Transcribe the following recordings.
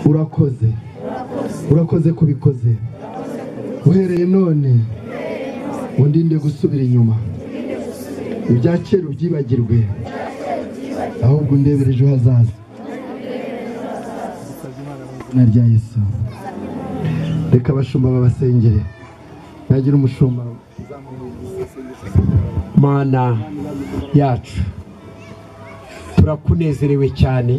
urakoze urakoze kubikoze uhereye none undinde gusubira inyuma ibya kera ubyibagirwe ahubwo undebere ejo hazaza izina rya Yesu. Reka abashumba babasengere. Nagira umushumba Mana yacu turakunezerewe cyane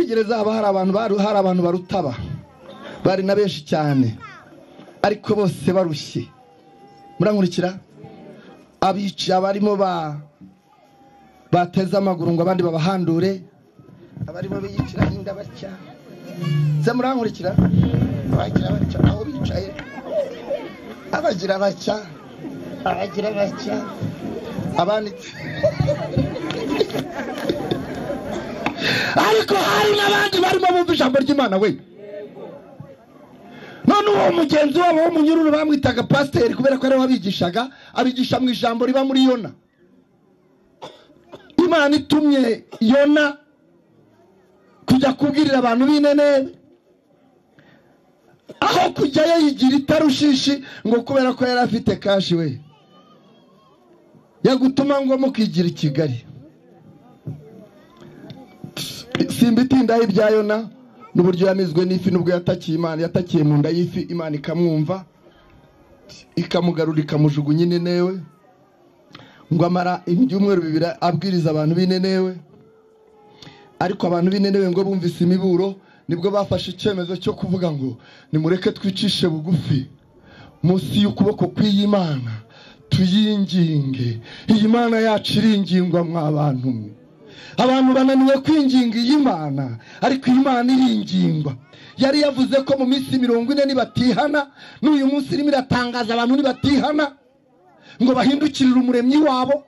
muri gereza haba hari abantu barutaba, bari na benshi cyane ariko bose barushye. Murankurikira? Abica abarimo bateza amaguru ngo abandi babahandure, abarimo biyicira inda batya. Se murankurikira? Abagira batya aho bicaye, abagira batya abandi. Ariko hari n'abandi barimo bumva ijambo ry'Imana we. None uwo mugenzi wabo w'umunyururu bamwitaga pasiteri kubera ko ari wabigishaga, abigisha mu ijambo riba muri Yona. Imana itumye Yona kujya kubwirira abantu b'Nineve, aho kujyayo yigira itarushishi ngo kubera ko yari afite kashi we, yagutuma ngo mukigira i Kigali. Simbitindaho ibya Yona n'uburyo yamizwe n'ifi, n'ubwo yatakiye Imana, yatakiye mu nda y'ifi, Imana ikamwumva ikamugarura ikamujugunya i Ninewe, ngo amara ibyumweru 2 abwiriza abantu b'i Ninewe. Ariko abantu b'i Ninewe ngo bumvise imiburo, nibwo bafashe icyemezo cyo kuvuga ngo nimureke twicishe bugufi munsi y'ukuboko kw'Imana tuyinginge. Iyi Mana yacu iringingwa mw'abantu mwe. Abantu bananiwe kwinginga iyi Mana, ariko iyi Mana iringingwa. Yari yavuze ko mu minsi 40 nibatihana, n'uyu munsi irimo iratangaza abantu nibatihana ngo bahindukirire umuremyi wabo,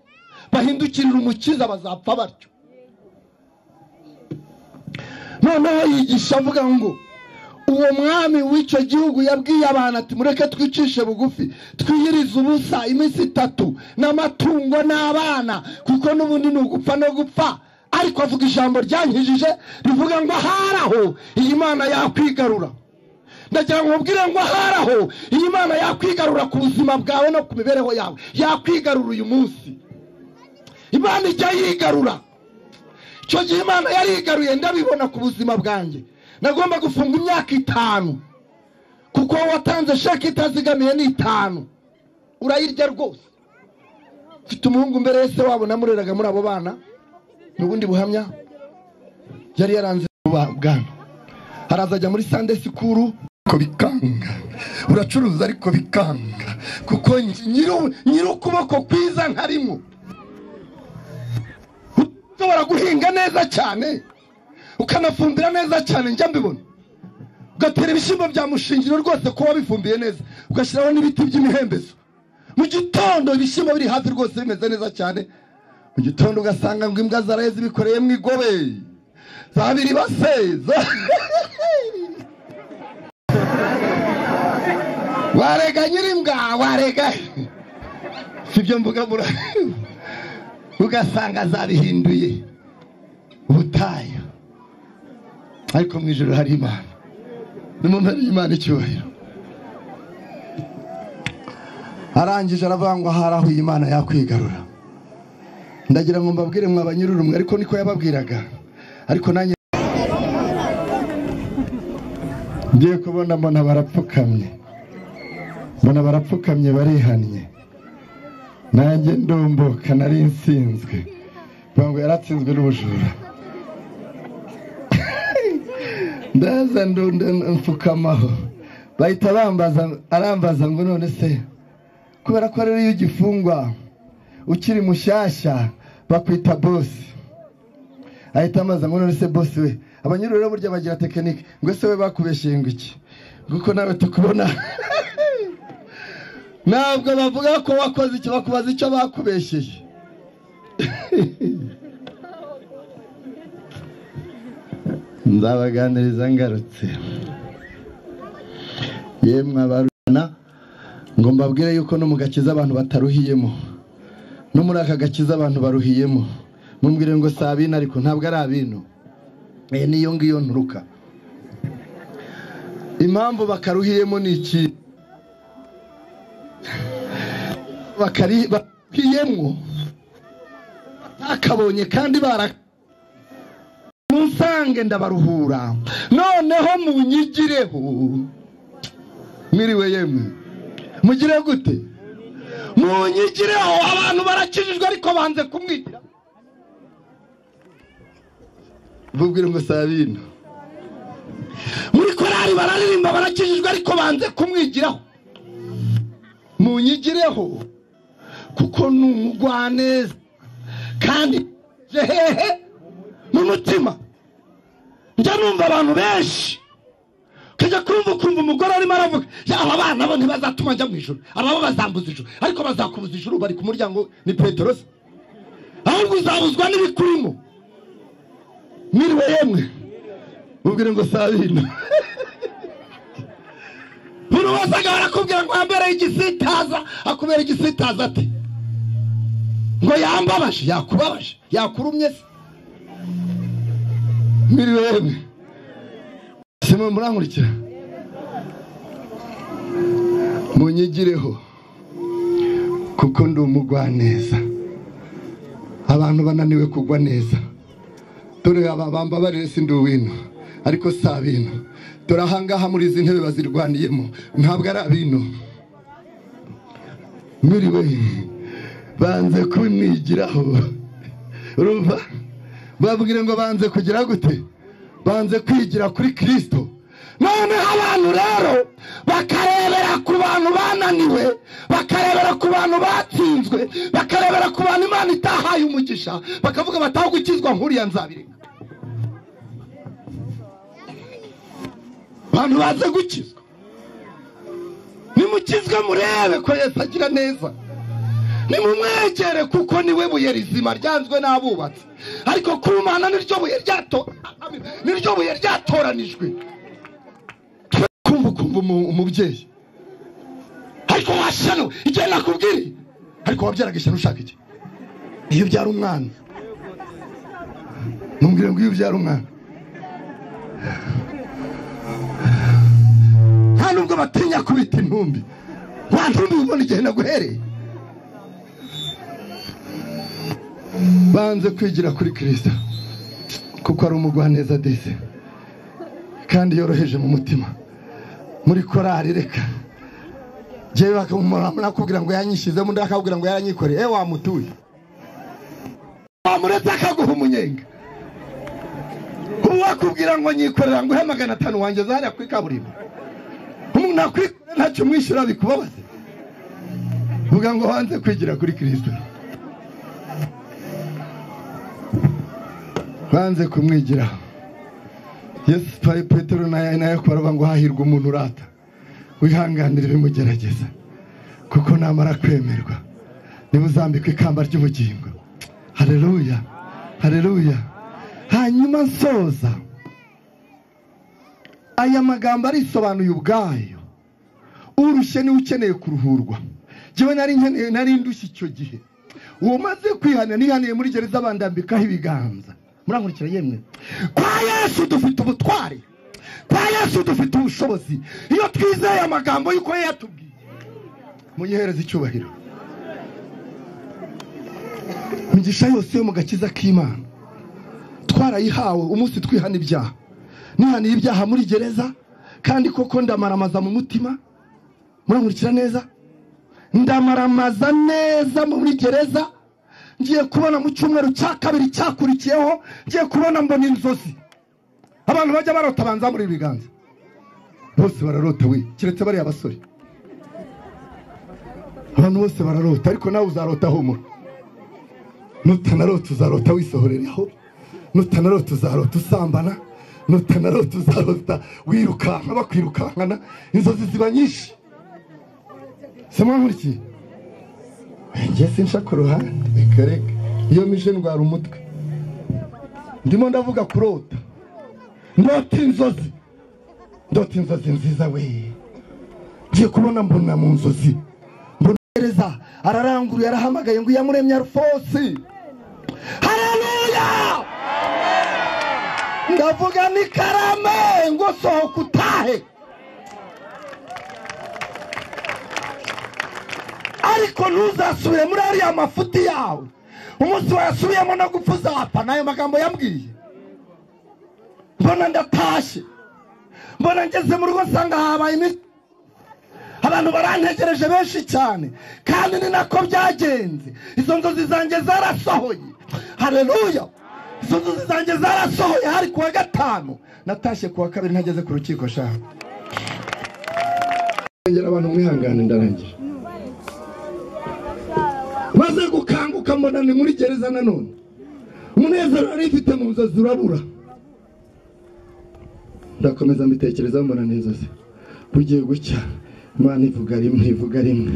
bahindukirire umukiza, bazapfa batyo. Noneho yigisha avuga ngo uwo mwami w'icyo gihugu yabwiye abantu ati mureke twicishe bugufi, twiyirize ubusa iminsi 3 n'amatungo n'abana, kuko n'ubundi ni ugupfa no gupfa. Ariko avuga ijambo ryankijije rivuga ngo aharaho iyi Mana yakwigarura. Ndagira ngo ubwire ngo aharaho iyi Mana yakwigarura ku buzima bwawe no ku mibereho yawe, yakwigarura uyu munsi. Imana ijya yigarura. Cyo gihe Imana yarigaruye ndabibona ku buzima bwanjye. Nagomba gufunga imyaka 5 kuko watanze sheki itazigamiye ni 5, urayirya rwose. Mfite umuhungu mbere yese wabo namureraga muri abo bana, n'ubundi buhamya yari yaranze bwana. Harazajya muri Sunday school ko bikanga, uracuruza ariko bikanga, kuko nyiro kuboko kwiza ntarimo. Ushobora guhinga neza cyane, ukanafumbira neza cyane, njya mbibona. Ugatera ibishyimbo bya mushingiro rwose ko wabifumbiye neza, ugashyiraho n'ibiti by'imihembezo. Mu gitondo ibishyimbo biri hafi rwose bimeze neza cyane. Mu gitondo ugasanga ngo imbwa zaraye zibikoreye mu igobe, zabiri baseza. Warega nyirimbwa, warega. Sibyo mvuga mura. Ugasanga zabihinduye ubutayu, ariko mu ijuru hari Imana. Nimumere Imana icyubahiro. Arangije aravuga ngo haraho Imana yakwigarura. Ndagira ngo mbabwire mwa banyururu mwe, ariko niko yababwiraga. Ariko nanjye ngiye kubona mbona barapfukamye barihannye. Nanjye ndomboka nari nsinzwe, bango yaratsinzwe n'ubujura. Ndaza mfukamaho, bahita arambaza ngo none se kubera ko rero iyo ugifungwa ukiri mushyashya bakwita boss. Ahita amaza ngo none se boss we, abanyururu rero burya bagira tekinike, ngo se we bakubeshye ngo iki, nguko nawe tukubona. Ntabwo bavuga ko wakoze icyo, bakubaza icyo bakubeshye. Nzabaganiriza ngarutse. Yemwe abaruna, ngo mbabwire yuko no mu gakiza abantu bataruhiyemo, no muri aka gakiza abantu baruhiyemo. Mumbwire ngo sabina, ariko ntabwo ari abino. Niyo ngiyo nturuka. Impamvu bakaruhiyemo ni iki? Bakiyemwo akabonye kandi munsange ndabaruhura, noneho munyigireho. Mwiriwe yemwe, mugire gute? Munyigireho. Abantu barakijijwe ariko banze kumwigira. bubwire ngo sabino muri korari bararirimba barakijijwe ariko banze kumwigiraho. Munyigireho kuko numugwaneza kandi hehe mu mutima. Njya numva abantu benshi kujya kumva umugore arimo aravuga aba bana bo ntibazatuma njya mu ijuru, aba bazambuza ijuru, ariko bazakubuza ijuru bari ku muryango ni Petero se, ahubwo uzabuzwa n'ibikurimo. Mwiriwe yemwe ubwire ngo sabino buri wasaga barakubwira ngo yambere igisitaza, akubera igisitaza ate ngo yambabaje, yakubabaje, yakurumye se. Mwiriwe yemwe simwe murankurikira. Munyigireho kuko ndi umugwaneza. Abantu bananiwe kugwa neza, dore ababamba barire sindi uwino ariko sabino. Dore ahangaha muri izi ntebe bazirwaniyemo ntabwo ari abino. Mwiriwe banze kunigiraho, urumva babwire ngo banze kugira gute, banze kwigira kuri Kristo. None abantu rero bakarebera ku bantu bananiwe, bakarebera ku bantu batsinzwe, bakarebera ku bantu Imana itahaye umugisha, bakavuga bataho gukizwa nkuriya nzabireka. Abantu baze gukizwa nimukizwe murebe ko Yesu agira neza, nimumwegere kuko niwe buye rizima ryanzwe n'abubatsi, ariko ku Mana niryo buye ryatoranijwe. Kumva umubyeyi ariko washano igihe nakubwire, ariko wabyaraga ishyano ushaka iki? Iyo byara umwana mumbwire ngo iyo byara umwana nta nubwo batinya kubita intumbi. Wa ntumbi ubona igihe naguhereye. Banze kwigira kuri Kristo kuko ari umugwaneza dese kandi yoroheje mu mutima. Muri korari reka jewe bakamumara kubwira ngo yanyishizemo, ndakabwira ngo yaranyikoreye. Wamutuye wamuretse akaguha umunyenga, wakubwira ngo nyikorera ngo 500 wanjye zari kwikaburimbo. Umuntu akwikora ntacyo mwishyura bikubabaze. Vuga ngo hanze kwigira kuri Kristo, banze kumwigiraho. Yesu Petero na Yakobo ngo hahirwa umuntu urata wihanganira ibimugerageza, kuko namara kwemerwa niba uzambikwa ikamba ry'ubugingo. Haleluya, haleluya. Hanyuma nsoza aya magambo arisobanuye ubwayo. Urushye ni ukeneye kuruhurwa. Jewe nari ndushye icyo gihe, uwo maze kwihana nihaniye muri gereza bandambikaho ibiganza. Murankurikira yemwe, kwa Yesu dufite ubutware, kwa Yesu dufite ubushobozi. Iyo twizeye amagambo yuko yatubwiye, munyihereza icyubahiro. Migisha yose yo mu gakiza k'Imana twarayihawe umunsi twihana ibyaha. Nihaniye ibyaha muri gereza, kandi koko ndamaramaza mu mutima. Murankurikira neza, ndamaramaza neza muri gereza. Ngiye kubona mu cyumweru cya kabiri cyakurikiyeho, ngiye kubona mbona inzozi. Abantu bajya barota banza muri ibiganza, bose bararota we, kiretse bari abasore. Abantu bose bararota, ariko nawe uzarota humura. Nutanarota uzarota wisohorereho, nutanarota uzarota usambana, nutanarota uzarota wirukanka bakwirukankana. Inzozi ziba nyinshi. Semwa nkuriki njye sinshaka ruhande kareka, iyo mije ndwara umutwe. Ndimo ndavuga kurota, ndota inzozi nziza we. Ngiye kubona mbona mu nzozi, mbongereza araranguruye arahamagaye ngo yamuremye Alfosi. Haleluya, ndavuga ni karame ngo sohoka utahe. Ariko ntuzasubire muri ariya mafuti yawe. Umunsi wayasubiyemo no gupfa uzapfa. Nayo magambo yambwiye. Mbona ndatashe, mbona ngeze mu rugo nsanga habaye imiti. Abantu barantegereje benshi cyane, kandi ni nako byagenze. Izo nzozi zanjye zarasohoye. Haleluya, izo nzozi zanjye zarasohoye hari kuwa gatanu, natashye kuwa kabiri ntageze ku rukiko shaha. Ngera abantu mwihangane ndarangira. Maze gukanguka mbona ni muri gereza nanone. Umunezero nari mfite mu nzozi urabura. Ndakomeza mbitekereza mbona n'inzozi. Bugiye gucya Imana ivuga rimwe,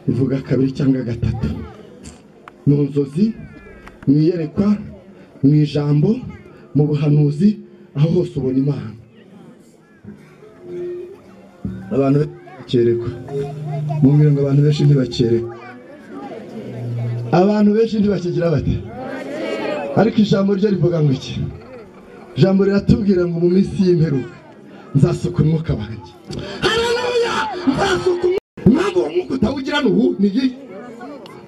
ivuga kabiri cyangwa gatatu. Mu nzozi, mu iyerekwa, mu ijambo, mu buhanuzi, aho hose ubona Imana. Abantu bakerekwa. Mumbwira ngo abantu benshi ntibakerekwa. Abantu benshi ntibakigira bate? Ariko ijambo ryo rivuga ngo iki? Ijambo riratubwira ngo mu minsi y'imperuka nzasuka umwuka wanjye. Haleluya! Nzasuka umwuka w'umwuka utawugira n'ubu ni iki?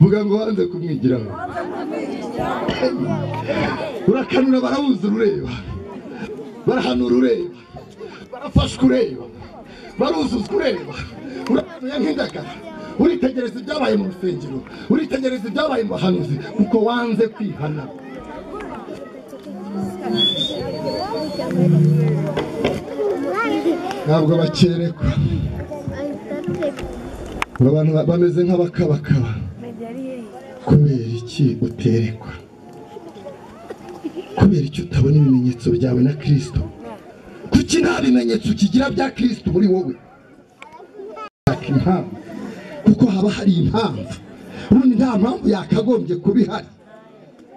Vuga ngo wanze kumwigiraho. Urakanura barabuza urureba. Barahanura urureba. Barafashwa ureba. Baruzuza ureba. Urakanura nk'indagara. Uritegereza ibyabaye mu rusengero. Uritegereza ibyabaye mu bahanuzi kuko wanze kwihana. Ntabwo bakerekwa. Abantu bameze nk'abakabakaba. Kubera iki uterekwa? Kubera iki utabona ibimenyetso byawe na Kristo? Kuki nta bimenyetso ukigira bya Kristo muri wowe? Impamvu kuko haba hari impamvu. Ubundi nta mpamvu yakagombye kuba ihari.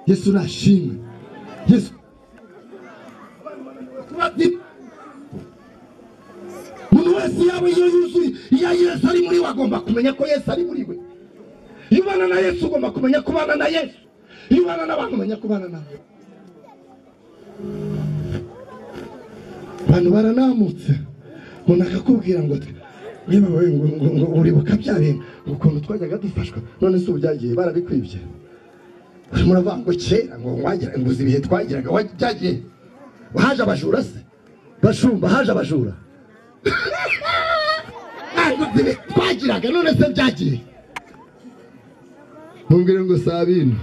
Yesu nashimwe. Yesu umuntu wese yaba yuzuye iya Yesu ari muri we agomba kumenya ko Yesu ari muri we. Iyo ubana na Yesu ugomba kumenya kubana na Yesu. Iyo ubana n'abantu umenya kubana nabo. Abantu baranamutse umuntu akakubwira ngo niba wowe ngo uribuka bya bintu ukuntu twajyaga dufashwa none se ubyagiye barabikwibye. Muravuga ngo kera ngo wagira ngo ibihe twagiraga wajyagiye haje abajura se bashumba haje abajura ngo ibihe twagiraga none se byagiye. Mumbwire ngo sabino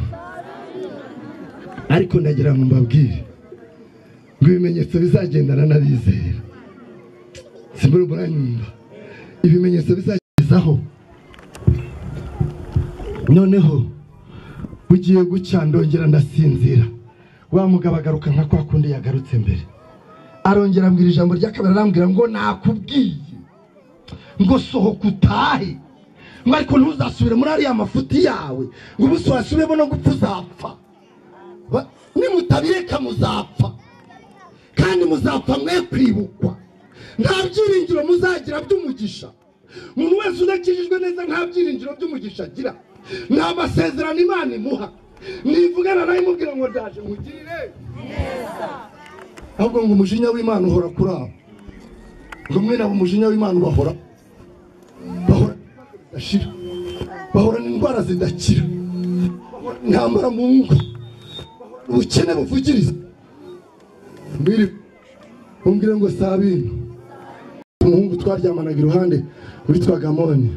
ariko ndagira ngo mbabwire ngo ibimenyetso bizagendana n'abizera. Simbura buranyumva ibimenyetso bizagezaho. Noneho bugiye gucya ndongera ndasinzira. Wa mugabo agaruka nka kwa kundi yagarutse mbere. Arongera ambwira ijambo rya kabiri arambwira ngo nakubwiye ngo sohoka utahe. Ngo ariko ntuzasubire muri ariya mafuti yawe. Ngo ubuso wasubiremo no gupfa uzapfa. Nimutabireka muzapfa. Kandi muzapfa mwe kwibukwa. Nta byiringiro muzagira by'umugisha. Umuntu wese udakijijwe neza nta byiringiro by'umugisha agira. Nta masezerano Imana imuha. Nivugana nawe imubwira ngo ndaje mugirire neza. Ahubwo ngo umujinya w'Imana uhora kuri abo. Ngo mwe nabo umujinya w'Imana bahora ashira. Bahora n'indwara zidakira. Ntambara mu ngo. Ubukene buvugiriza. Umbwire ngo sabino. Umuhungu twaryamanaga iruhande witwaga Moni.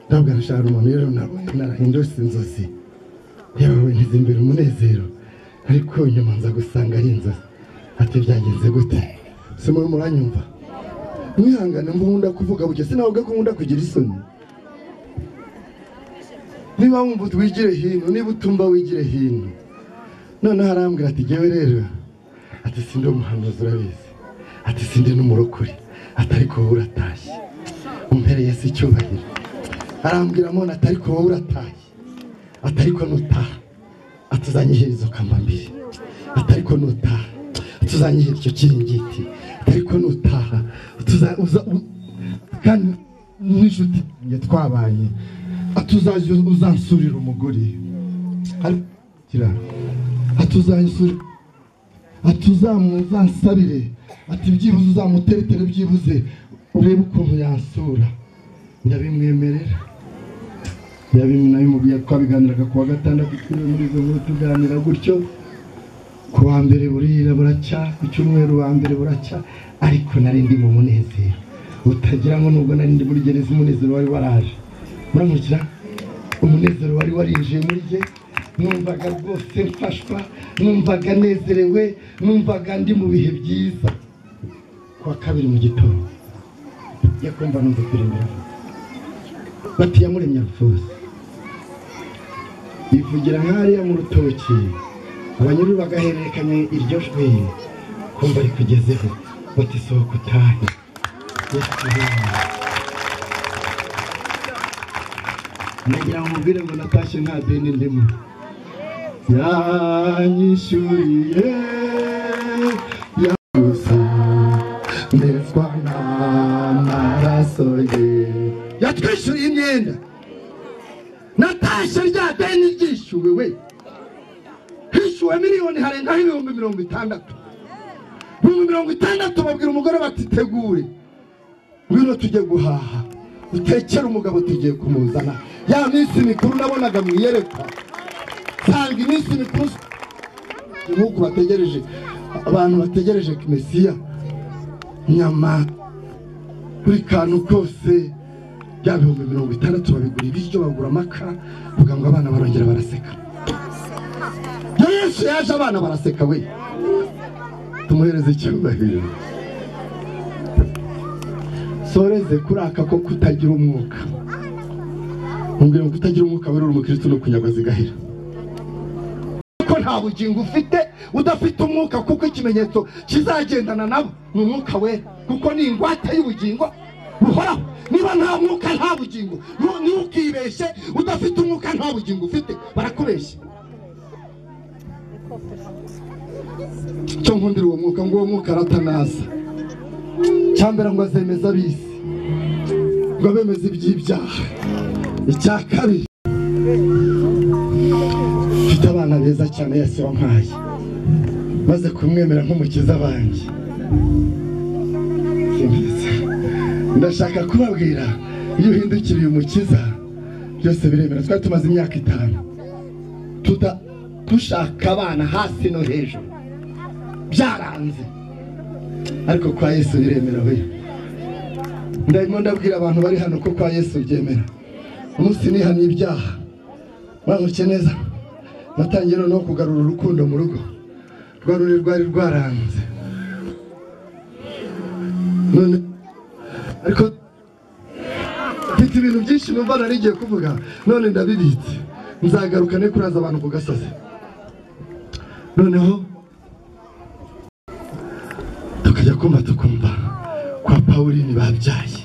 Ntabwo arashara umuntu rero narahindutse inzozi. Yewe ntizimbere umunezero. Ariko nyuma nza gusanga ari inzozi. Ati byagenze gute? Se muri muranyumva? Mwihangane mbunda kuvuga buke sinavuga ko nkunda kugira isoni. Niba wumva twigire hino, niba utumva wigire hino. None harambwira ati jewe rero ati sindi umuhanuzi urabizi. Ati sindi n'umurokore. Atari ko uratashye. Umpereye se icyubahiro. Arambwira mona atari ko uratashye. Atari ko nutaha. Atuzanyihirizo kambambiri. Atari ko nutaha. Atuzanyihira icyo kiringiti. Atari ko nutaha. Uza kandi n'inshuti yatwabaye. Atuzaje uzansurira umugore. Kira. Atuzansurira. Atuzamuzansabire. Ati byibuze uzamuteretere byibuze urebe ukuntu yansura. Ndabimwemerera. Nabimubwiye twabiganiraga kuwa gatandatu turi muri izo nkuru tuganira gutyo. Kuwa mbere burira buracya, ku cyumweru wa mbere buracya, ariko nari ndi mu munezero. Utagira ngo nubwo nari ndi muri gereza umunezero wari waraje. Muramukira? Umunezero wari warinjiye muri je numvaga rwose mfashwa, numvaga nezerewe, numvaga ndi mu bihe byiza. Kuwa kabiri mu gitondo yakumva numva kuremera bati yamuremye Alphonse ivugira nk'ariya mu rutoki, abanyuru bagahererekanya iryo jwi kumva ari kugezeho bati sohoka utahe. nagira ngo mubwire ngo natashye nta deni ndimo, yanyishyuriye yagusa ndetswa n'amaraso ye, yatwishyuriye imyenda. natashye rya deni ryishyuwe we, hishyuwe miliyoni harengaho ibihumbi 60. ibihumbi 60 babwira umugore bati tegure ngwino tujye guhaha, utekere umugabo tugiye kumuzana. Ya minsi mikuru nabonaga mu iyerekwa, sanga iminsi mikuru nk'uko bategereje, abantu bategereje Mesiya, nyama buri kantu kose. Ya bihumbi 60 babigura ibiryo, bagura amakara, vuga ngo abana barongera baraseka. Yesu yaje abana baraseka we, tumuhereze icyubahiro. Soreze kuraka ko kutagira umwuka, mbwira ngo kutagira umwuka wera umukristo no kunyagwa zigahira. Ko nta bugingo ufite udafite umwuka, kuko ikimenyetso kizagendana nabo ni umwuka wera, kuko ni ingwate y'ubugingo buhoraho. Niba nta mwuka nta bugingo, ntukibeshye udafite umwuka nta bugingo ufite, barakubeshya. cyo nkundira uwo mwuka, ngo uwo mwuka aratanaza. cyambera ngo azemeza abisi, ngo bemeze iby'ibyaha. icya kabiri, mfite abana beza cyane Yesu wampaye, maze kumwemera nk'umukiza wanjye. ndashaka kubabwira, iyo uhindukiriye umukiza byose biremera. twari tumaze imyaka 5 dushaka abana hasi no hejuru, byaranze, ariko kwa Yesu biremera we. ndimo ndabwira abantu bari hano ko kwa Yesu byemera. umunsi nihanye ibyaha bamuke neza, natangiye no kugarura urukundo mu rugo rwari rwaranze. none ariko mfite ibintu byinshi numva narigiye kuvuga, none ndabibitse, nzagaruka ne kuraza abantu ku gasozi. noneho tukajya tukumva kwa Pauline babyaye,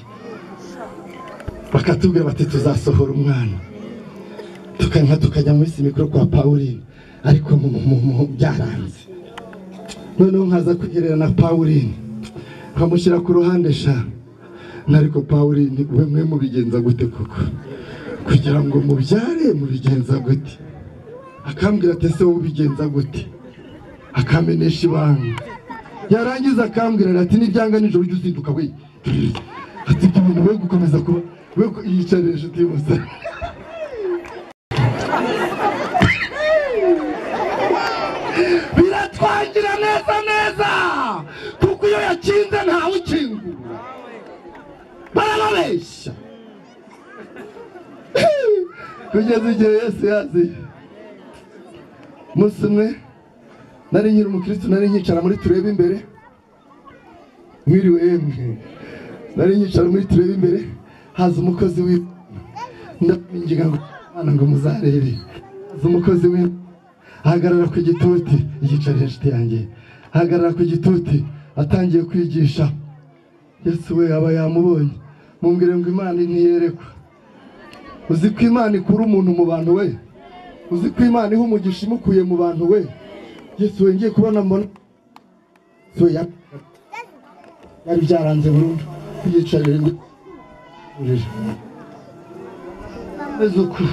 bakatubwira bati tuzasohora umwana, tukajya muri mikoro kwa Pauline, ariko mu byaranze. noneho nkaza kugerera na Pauline, nkamushyira ku ruhande sha, nariko Pauline we mwe mubigenza gute koko kugira ngo mubyare, mubigenza gute? akambwira ati se ubigenza gute? akamenesha ibanga. yarangiza akambwira ati nibyanga nijoro ujye uzinduka we, ati ibintu we gukomeza kuba we yicarira inshuti y'umusore. biratwangira neza, kuko iyo yakinze ntawe ukingura, barababeshya. kugeza igihe Yesu yaziye. umunsi umwe nari nyiri umukristo, nari nyicara muri turebe imbere, mwiriwe yemwe, nari nyicara muri turebe imbere, haza umukozi w'Imana, ndabinginga ngo Imana ngo muzarebe. haza umukozi w'Imana ahagarara ku gituti, yicarira inshuti yanjye, ahagarara ku gituti, atangiye kwigisha. Yesu we aba yamubonye, mumbwire ngo Imana ntiyerekwa. uzi ko Imana ikura umuntu mu bantu we, uzi ko Imana iha umugisha imukuye mu bantu we. Yesu we ngiye kubona mbona so yari byaranze burundu, yicarira ngo ezuku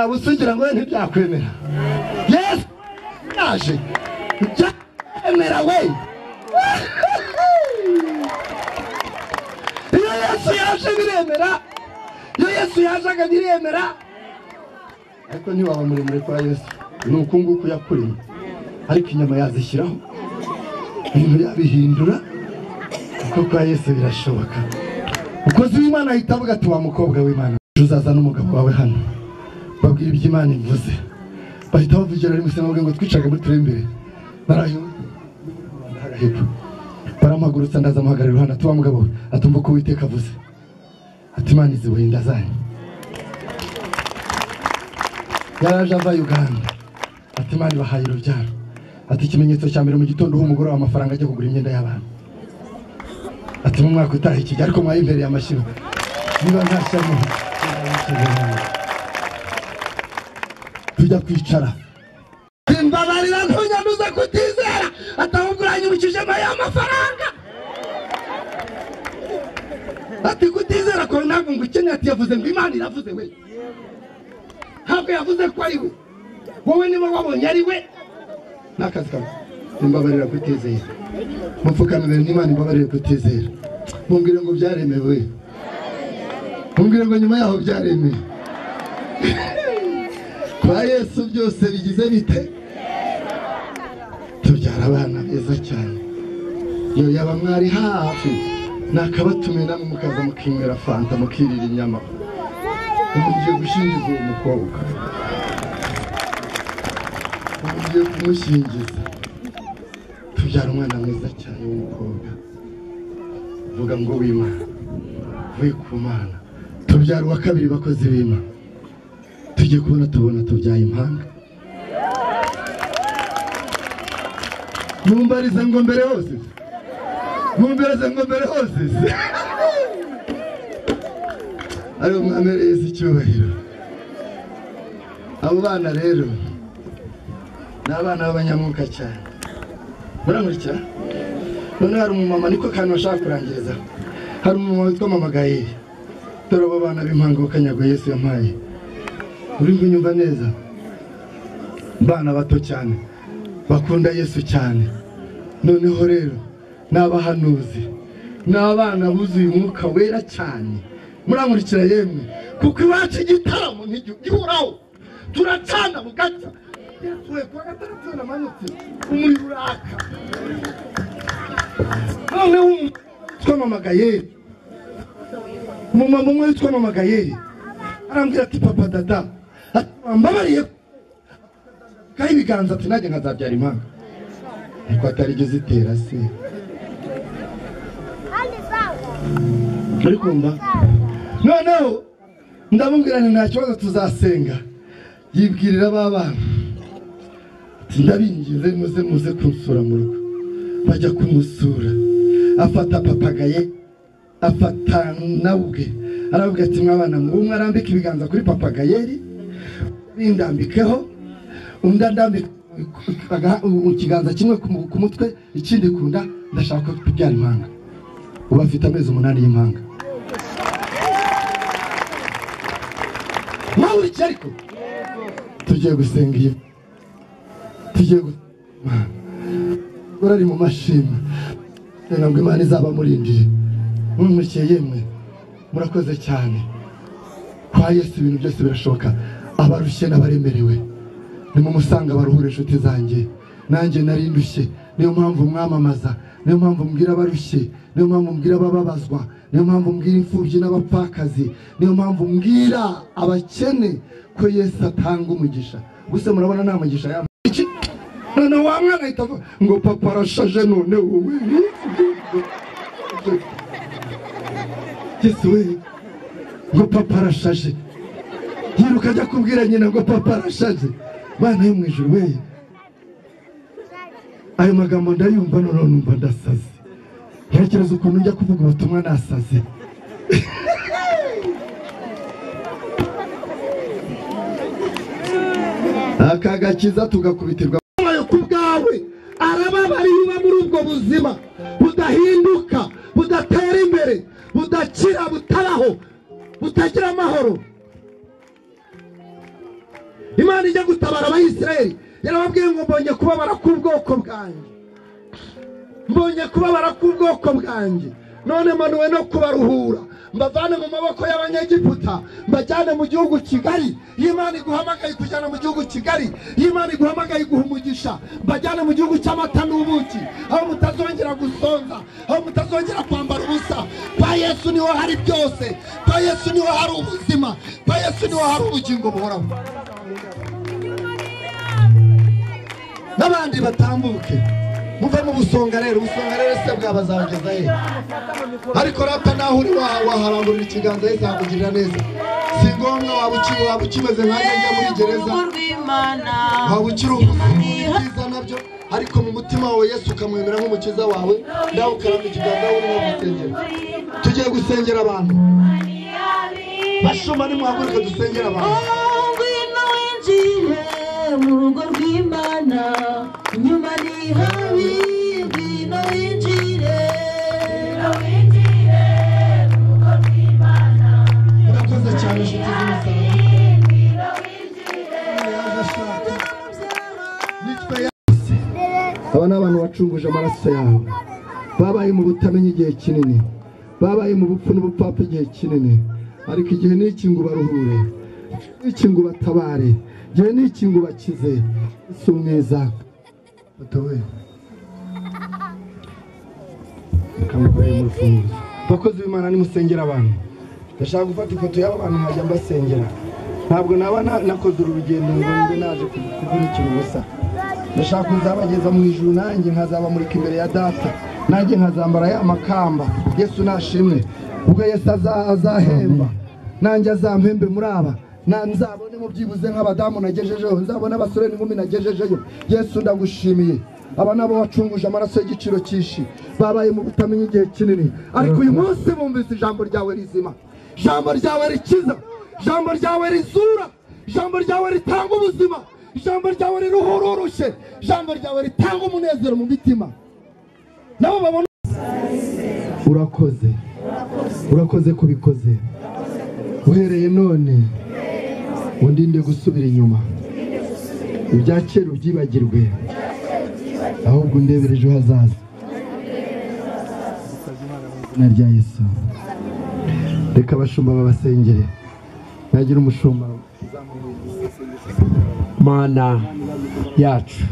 busugira ngo ntibyakwemera. Yesu yaje byemera we. iyo Yesu yaje biremera, iyo Yesu yajaga biremera. ariko ntiwaba muremure kwa Yesu, ni ukunguku yakuremye, ariko inyama yazishyiraho, ibintu yabihindura, kuko kwa Yesu birashoboka. umukozi w'Imana ahita avuga ati wa mukobwa w'Imana, uzazana umugabo wawe hano, babwira iby'Imana ivuze. bahita bavugira ari musenga ngo twicaga muri turembere barayo hepfo baramagurutsa ndaza muhagarira iruhande ati wa mugabo atumva ko Uwiteka avuze ati Imana izibuye inda zanyu. Yaraje ava Uganda ati Imana ibahaye urubyaro ati ikimenyetso cya mbere mu gitondo h'umugoroba amafaranga ajya kugura imyenda y'abantu ati mu mwaka utaha iki ariko mwayimbereye amashyigo niba ntashyamo tujya kwicara imbabarira ntunyanduza kutizera atahuguranye ubukijemo y'amafaranga ati kutizera ko ntabwo ngukeneye ati yavuze ngo Imana iravuze we ntabwo yavuze ko ari we wowe niba wabonye ari we n'akazi kawe imbabarira kutizera mupfukamire n'Imana imbabarire kutizera mumbwire ngo byaremewe mumbwire ngo nyuma yaho byaremewe kwa Yesu byose bigize bite tubyara abana beza cyane iyo yaba mwari hafi nakabatume namwe mukaza mukinywera fanta mukirira inyama mugiye gushingiza uwo mukobwa mugiye kumushingiza tubyara umwana mwiza cyane w'umukobwa vuga ngo w'Imana vuye ku Mana tubyara uwa kabiri bakozi b'Imana tujye kubona tubona tubyaye impanga mumbarize ngo mbere hose mumbarize ngo mbere hose ari umwamereye icyubahiro abo bana rero n'abana b'abanyamwuka cyane muramurikira none hari umumama niko kantu bashaka kurangiriza hari umumama witwa Mama Gayeri dore abo bana b'impanga bakanyagwa Yesu yampaye uri kunyumva neza bana bato cyane bakunda Yesu cyane noneho rero n'abahanuzi n'abana buzuye umwuka wera cyane muramurikira yemwe kuko iwacu igitaramo ntigihuraho turacana bugacya yesuwe kwa gatandatu n'amanutse umuriro uraka noneho witwa Mama Gayeri umumama umwe witwa Mama Gayeri arambwira ati papa dada mbabariye kaho ibiganza ati nanjye nkazabyara impanga ariko atarigeze itera se ariko mba noneho ndamubwira nti nta kibazo tuzasenga yibwirira babana ati ndabingize muze kunsura mu rugo bajya kumusura afata papagaye afata nawubwe aravuga ati mwabana umwe arambika ibiganza kuri Papa Gayeri bindambikeho undi andambika ikiganza kimwe ku mutwe ikindi kunda ndashaka kubyara impanga ubu afite amezi 8 y'impanga mawuriki ariko tugiye gusenga iyo tugiye urari mu mashima ngo Imana izaba murindire mumurikiye yemwe murakoze cyane kwa Yesu ibintu byose birashoboka abarushye n'abaremerewe nimumusanga baruhure inshuti zanjye nanjye nari ndushye niyo mpamvu mwamamaza niyo mpamvu mbwira abarushye niyo mpamvu mbwira abababazwa niyo mpamvu mbwira imfubyi n'abapfakazi niyo mpamvu mbwira abakene ko Yesu atanga umugisha gusa murabona nta mugisha ya none wa mwana ahita ngo papa arashaje none wowe Yesu we ngo papa arashaje yiruka ajya kubwira nyina ngo papa arashaje bana yo mu ijuru we ayo magambo ndayumva none numva ndasaze ntekereza ukuntu njya kuvuga ubutumwa nasaze akagakiza tugakubitirwa ayo kubwawe arababariye uba muri ubwo buzima budahinduka budatera imbere budakira butabaho butagira amahoro Imana ijya gutabara abayisiraheli yarababwiye ngo mbonye kubabara k'ubwoko bwanjye mbonye kubabara k'ubwoko bwanjye none manuwe no kubaruhura mbavane mu maboko y'abanyegiputa mbajyane mu gihugu Kigali Imana iguhamagaye kujyana mu gihugu Kigali Imana iguhamagaye guha umugisha mbajyane mu gihugu cy'amata n'ubuki aho mutazongera gusonza aho mutazongera kwambara ubusa kwa Yesu niho hari byose kwa Yesu niho hari ubuzima kwa Yesu niho hari ubugingo buhoraho n'abandi batambuke muve mu busonga rero se bwabazageza he ariko rata naho uri waharangurira ikiganza ye zakugirira neza si ngombwa waba ukimeze nkanjye njya muri gereza waba ukiri umukiza nabyo ariko mu mutima wawe Yesu ukamwemera nk'umukiza wawe nawe ukaramba ikiganza urimo gusengera tugiye gusengera abantu bashoma nimuhaguruke dusengera abantu ngwino winjire mu rugo rw'Imana nyuma ni habi ngwino winjire mu rugo rw'Imana urakoze cyane inshuti z'umusaraba aba ni abantu bacunguje amaraso yawe babaye mu butamenya igihe kinini babaye mu bupfu n'ubupfapfa igihe kinini ariko igihe n'iki ngo baruhure iki ngo batabare igihe n'iki ngo bakize Yesu mwiza batowe kamukore mu rufunguzo bakozi b'Imana nimusengera abantu ndashaka gufata ifoto y'aba bantu nkajya mbasengera ntabwo naba nakoze uru rugendo ngo mbe naje kuvunikira ubusa ndashaka kuzabageza mu ijuru nanjye nkazabamurika imbere ya data nanjye nkazambara ya makamba Yesu nashimwe ubwo Yesu azahemba nanjye azampembe muri aba nzabone mu byibuze nk'abadamu nagejejeho nzabone abasore n'inkumi nagejejeyo Yesu ndagushimiye aba nabo wacunguje amaraso y'igiciro cyinshi babaye mu butamenya igihe kinini ariko uyu munsi bumvise ijambo ryawe rizima ijambo ryawe rikiza ijambo ryawe rizura ijambo ryawe ritanga ubuzima ijambo ryawe riruhura urushye ijambo ryawe ritanga umunezero mu mitima nabo babona urakoze kubikoze uhereye none undinde gusubira inyuma ibya kera ubyibagirwe ahubwo undebere ejo hazaza izina rya Yesu reka abashumba babasengere nagira umushumba Mana yacu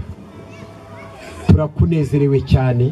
turakunezerewe cyane